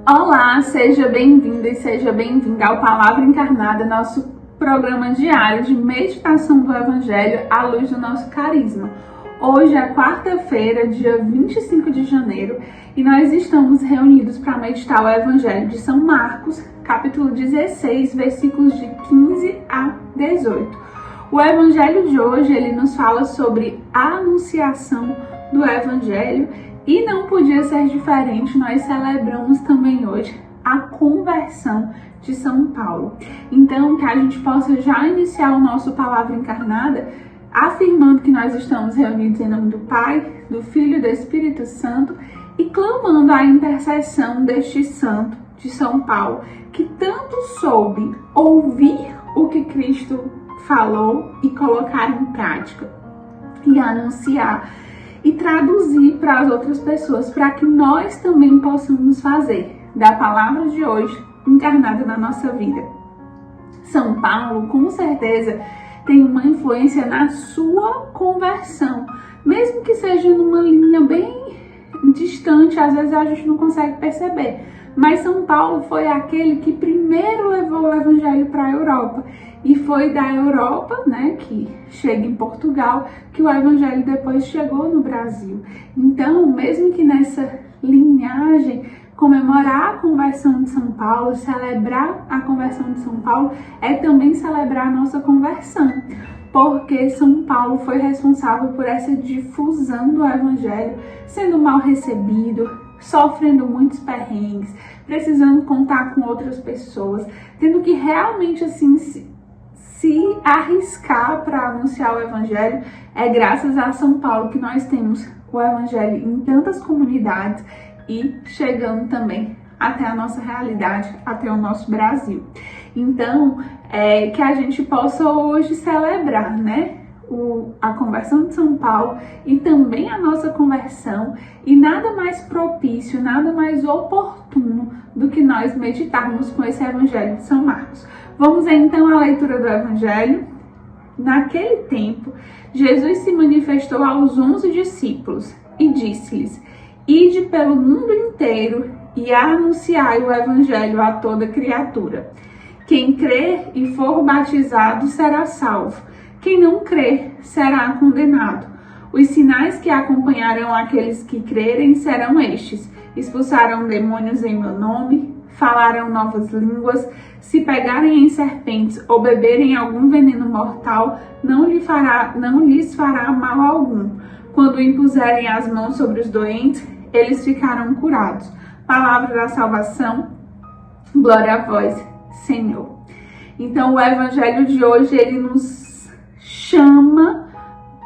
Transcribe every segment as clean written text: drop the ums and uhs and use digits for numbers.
Olá, seja bem-vinda e seja bem-vinda ao Palavra Encarnada, nosso programa diário de meditação do Evangelho à luz do nosso carisma. Hoje é quarta-feira, dia 25 de janeiro, e nós estamos reunidos para meditar o Evangelho de São Marcos, capítulo 16, versículos de 15 a 18. O Evangelho de hoje, ele nos fala sobre a anunciação do Evangelho. E não podia ser diferente, nós celebramos também hoje a conversão de São Paulo. Então, que a gente possa já iniciar o nosso Palavra Encarnada afirmando que nós estamos reunidos em nome do Pai, do Filho e do Espírito Santo e clamando a intercessão deste santo de São Paulo, que tanto soube ouvir o que Cristo falou e colocar em prática e anunciar e traduzir para as outras pessoas, para que nós também possamos fazer da palavra de hoje encarnada na nossa vida. São Paulo, com certeza, tem uma influência na sua conversão, mesmo que seja numa linha bem distante, às vezes a gente não consegue perceber. Mas São Paulo foi aquele que primeiro levou o Evangelho para a Europa. E foi da Europa, né, que chega em Portugal, que o Evangelho depois chegou no Brasil. Então, mesmo que nessa linhagem, comemorar a conversão de São Paulo, celebrar a conversão de São Paulo, é também celebrar a nossa conversão. Porque São Paulo foi responsável por essa difusão do Evangelho, sendo mal recebido, sofrendo muitos perrengues, precisando contar com outras pessoas, tendo que realmente assim se arriscar para anunciar o Evangelho. É graças a São Paulo que nós temos o Evangelho em tantas comunidades e chegando também até a nossa realidade, até o nosso Brasil. Então, que a gente possa hoje celebrar, né, a conversão de São Paulo e também a nossa conversão, e nada mais propício, nada mais oportuno do que nós meditarmos com esse Evangelho de São Marcos. Vamos então à leitura do Evangelho. Naquele tempo, Jesus se manifestou aos 11 discípulos e disse-lhes: Ide pelo mundo inteiro e anunciai o Evangelho a toda criatura. Quem crer e for batizado será salvo. Quem não crer será condenado. Os sinais que acompanharão aqueles que crerem serão estes: expulsarão demônios em meu nome, falarão novas línguas, se pegarem em serpentes ou beberem algum veneno mortal, não lhes fará mal algum. Quando impuserem as mãos sobre os doentes, eles ficarão curados. Palavra da salvação, glória a vós, Senhor. Então, o Evangelho de hoje, ele nos chama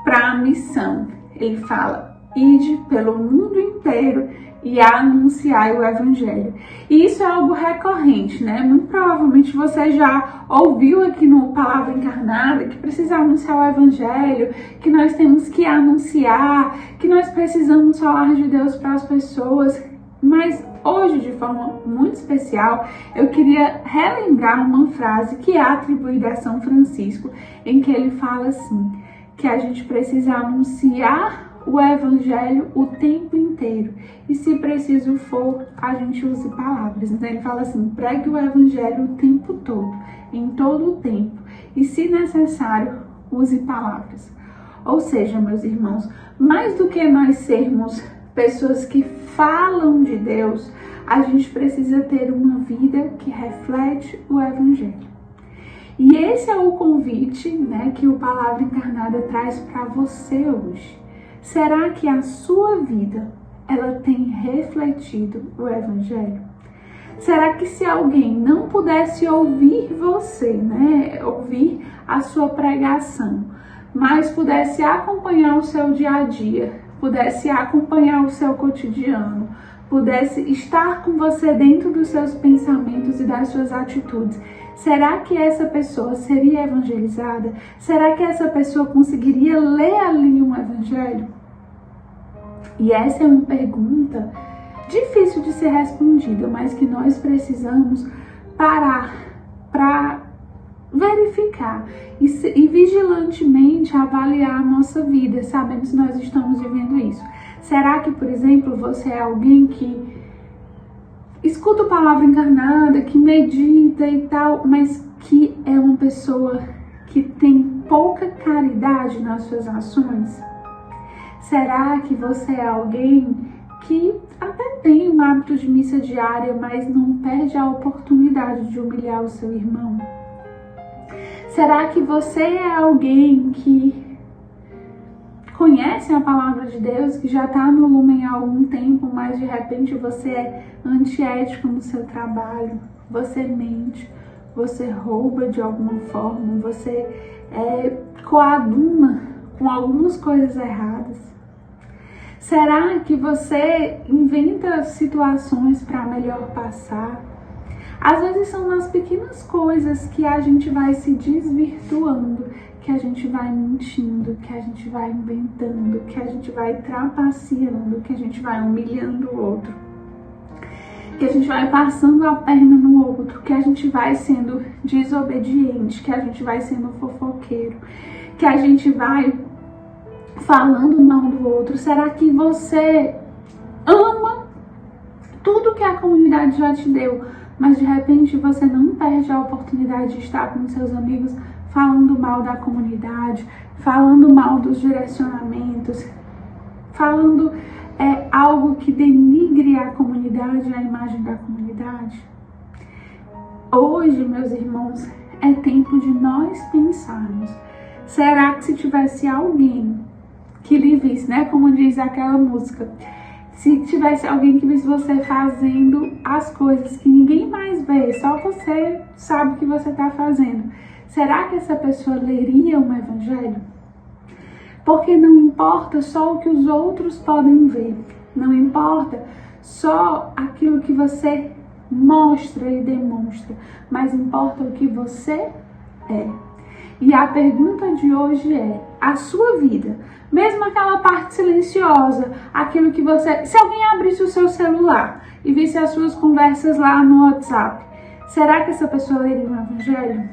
para a missão. Ele fala: ide pelo mundo inteiro e anunciai o Evangelho. E isso é algo recorrente, né? Muito provavelmente você já ouviu aqui no Palavra Encarnada que precisa anunciar o Evangelho, que nós temos que anunciar, que nós precisamos falar de Deus para as pessoas. Mas hoje, de forma muito especial, eu queria relembrar uma frase que é atribuída a São Francisco, em que ele fala assim, que a gente precisa anunciar o Evangelho o tempo inteiro. E se preciso for, a gente use palavras. Então ele fala assim: pregue o Evangelho o tempo todo, em todo o tempo. E se necessário, use palavras. Ou seja, meus irmãos, mais do que nós sermos pessoas que falam de Deus, a gente precisa ter uma vida que reflete o Evangelho. E esse é o convite, né, que o Palavra Encarnada traz para você hoje. Será que a sua vida, ela tem refletido o Evangelho? Será que se alguém não pudesse ouvir você, né, ouvir a sua pregação, mas pudesse acompanhar o seu dia a dia, pudesse acompanhar o seu cotidiano, pudesse estar com você dentro dos seus pensamentos e das suas atitudes, será que essa pessoa seria evangelizada? Será que essa pessoa conseguiria ler ali um Evangelho? E essa é uma pergunta difícil de ser respondida, mas que nós precisamos parar para verificar e vigilantemente avaliar a nossa vida, sabendo se nós estamos vivendo isso. Será que, por exemplo, você é alguém que escuta a palavra encarnada, que medita e tal, mas que é uma pessoa que tem pouca caridade nas suas ações? Será que você é alguém que até tem um hábito de missa diária, mas não perde a oportunidade de humilhar o seu irmão? Será que você é alguém que conhece a palavra de Deus, que já está no lumen há algum tempo, mas de repente você é antiético no seu trabalho, você mente, você rouba de alguma forma, você coaduna com algumas coisas erradas? Será que você inventa situações para melhor passar? Às vezes são nas pequenas coisas que a gente vai se desvirtuando, que a gente vai mentindo, que a gente vai inventando, que a gente vai trapaceando, que a gente vai humilhando o outro, que a gente vai passando a perna no outro, que a gente vai sendo desobediente, que a gente vai sendo fofoqueiro, que a gente vai falando mal do outro. Será que você ama tudo que a comunidade já te deu, mas de repente você não perde a oportunidade de estar com seus amigos falando mal da comunidade, falando mal dos direcionamentos, falando algo que denigre a comunidade, a imagem da comunidade? Hoje, meus irmãos, é tempo de nós pensarmos. Será que se tivesse alguém que lhe visse, né, como diz aquela música, se tivesse alguém que visse você fazendo as coisas que ninguém mais vê, só você sabe o que você está fazendo, será que essa pessoa leria um evangelho? Porque não importa só o que os outros podem ver, não importa só aquilo que você mostra e demonstra, mas importa o que você é. E a pergunta de hoje é: a sua vida, mesmo aquela parte silenciosa, aquilo que você... Se alguém abrisse o seu celular e visse as suas conversas lá no WhatsApp, será que essa pessoa leria um evangelho?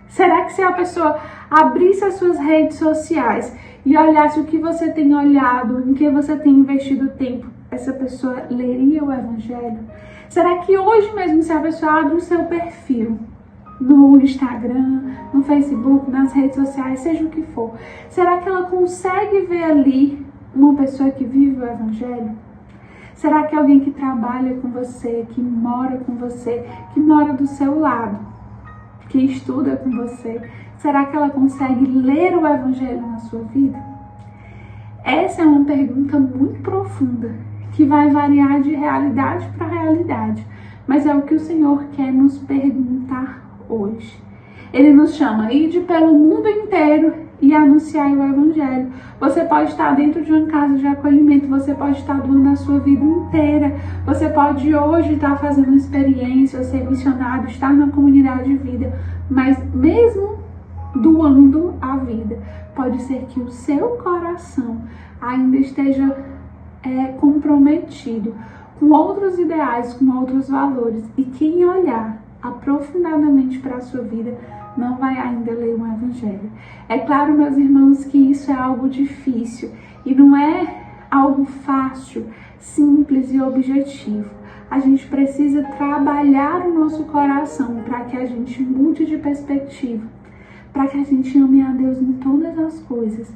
Será que se a pessoa abrisse as suas redes sociais e olhasse o que você tem olhado, em que você tem investido tempo, essa pessoa leria o evangelho? Será que hoje mesmo, se a pessoa abre o seu perfil no Instagram, no Facebook, nas redes sociais, seja o que for, será que ela consegue ver ali uma pessoa que vive o evangelho? Será que alguém que trabalha com você, que mora com você, que mora do seu lado, que estuda com você, será que ela consegue ler o evangelho na sua vida? Essa é uma pergunta muito profunda, que vai variar de realidade para realidade, mas é o que o Senhor quer nos perguntar hoje. Ele nos chama: ide pelo mundo inteiro e anunciar o evangelho. Você pode estar dentro de uma casa de acolhimento, você pode estar doando a sua vida inteira, você pode hoje estar fazendo uma experiência, ser missionário, estar na comunidade de vida, mas mesmo doando a vida, pode ser que o seu coração ainda esteja comprometido com outros ideais, com outros valores, e quem olhar aprofundadamente para a sua vida não vai ainda ler um evangelho. É claro, meus irmãos, que isso é algo difícil e não é algo fácil, simples e objetivo. A gente precisa trabalhar o nosso coração para que a gente mude de perspectiva, para que a gente ame a Deus em todas as coisas.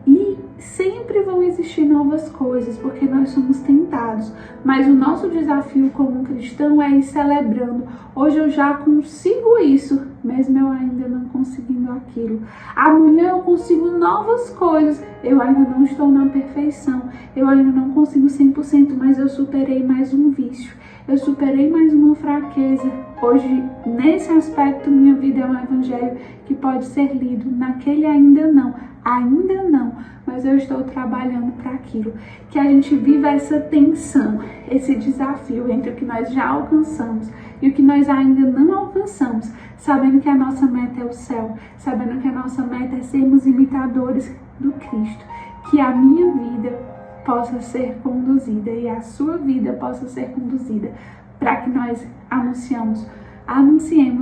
E sempre vão existir novas coisas, porque nós somos tentados. Mas o nosso desafio como cristão é ir celebrando. Hoje eu já consigo isso, mesmo eu ainda não conseguindo aquilo. Amanhã eu consigo novas coisas. Eu ainda não estou na perfeição. Eu ainda não consigo 100%, mas eu superei mais um vício. Eu superei mais uma fraqueza. Hoje, nesse aspecto, minha vida é um evangelho que pode ser lido. Naquele ainda não, mas eu estou trabalhando para aquilo. Que a gente viva essa tensão, esse desafio entre o que nós já alcançamos e o que nós ainda não alcançamos, sabendo que a nossa meta é o céu, sabendo que a nossa meta é sermos imitadores do Cristo. Que a minha vida possa ser conduzida e a sua vida possa ser conduzida para que nós anunciemos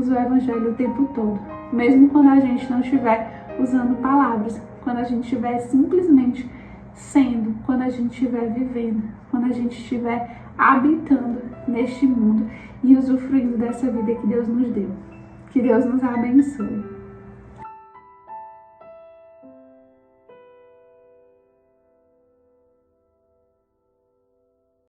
o evangelho o tempo todo, mesmo quando a gente não estiver usando palavras, quando a gente estiver simplesmente sendo quando a gente estiver vivendo, quando a gente estiver habitando neste mundo e usufruindo dessa vida que Deus nos deu. Que Deus nos abençoe.